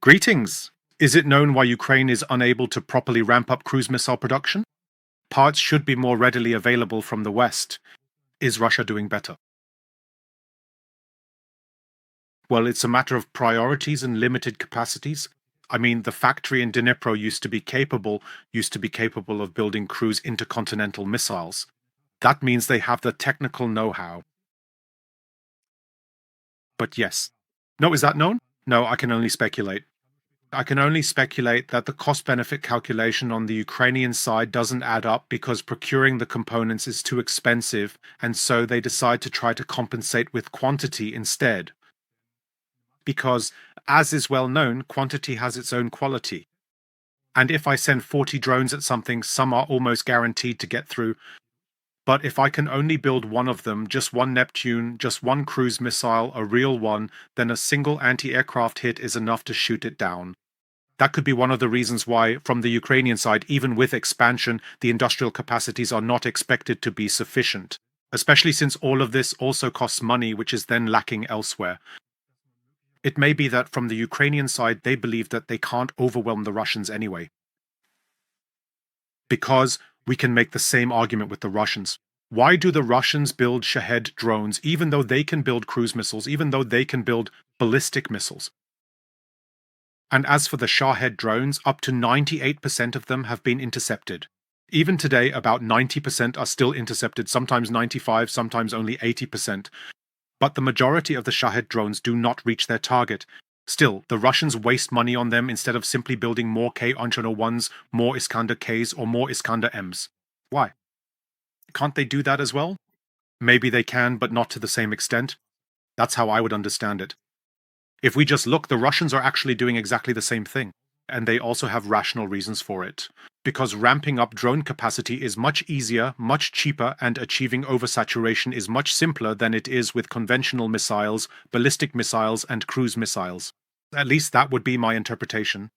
Greetings! Is it known why Ukraine is unable to properly ramp up cruise missile production? Parts should be more readily available from the West. Is Russia doing better? Well, it's a matter of priorities and limited capacities. I mean, the factory in Dnipro used to be capable of building cruise intercontinental missiles. That means they have the technical know-how. But yes. No, is that known? No, I can only speculate. I can only speculate that the cost-benefit calculation on the Ukrainian side doesn't add up because procuring the components is too expensive, and so they decide to try to compensate with quantity instead. Because, as is well known, quantity has its own quality. And if I send 40 drones at something, some are almost guaranteed to get through. But if I can only build one of them, just one Neptune, just one cruise missile, a real one, then a single anti-aircraft hit is enough to shoot it down. That could be one of the reasons why, from the Ukrainian side, even with expansion, the industrial capacities are not expected to be sufficient, especially since all of this also costs money, which is then lacking elsewhere. It may be that from the Ukrainian side, they believe that they can't overwhelm the Russians anyway. Because we can make the same argument with the Russians. Why do the Russians build Shahed drones, even though they can build cruise missiles, even though they can build ballistic missiles? And as for the Shahed drones, up to 98% of them have been intercepted. Even today, about 90% are still intercepted, sometimes 95, sometimes only 80%. But the majority of the Shahed drones do not reach their target. Still, the Russians waste money on them instead of simply building more K-101s, more Iskander Ks, or more Iskander Ms. Why? Can't they do that as well? Maybe they can, but not to the same extent. That's how I would understand it. If we just look, the Russians are actually doing exactly the same thing, and they also have rational reasons for it. Because ramping up drone capacity is much easier, much cheaper, and achieving oversaturation is much simpler than it is with conventional missiles, ballistic missiles, and cruise missiles. At least that would be my interpretation.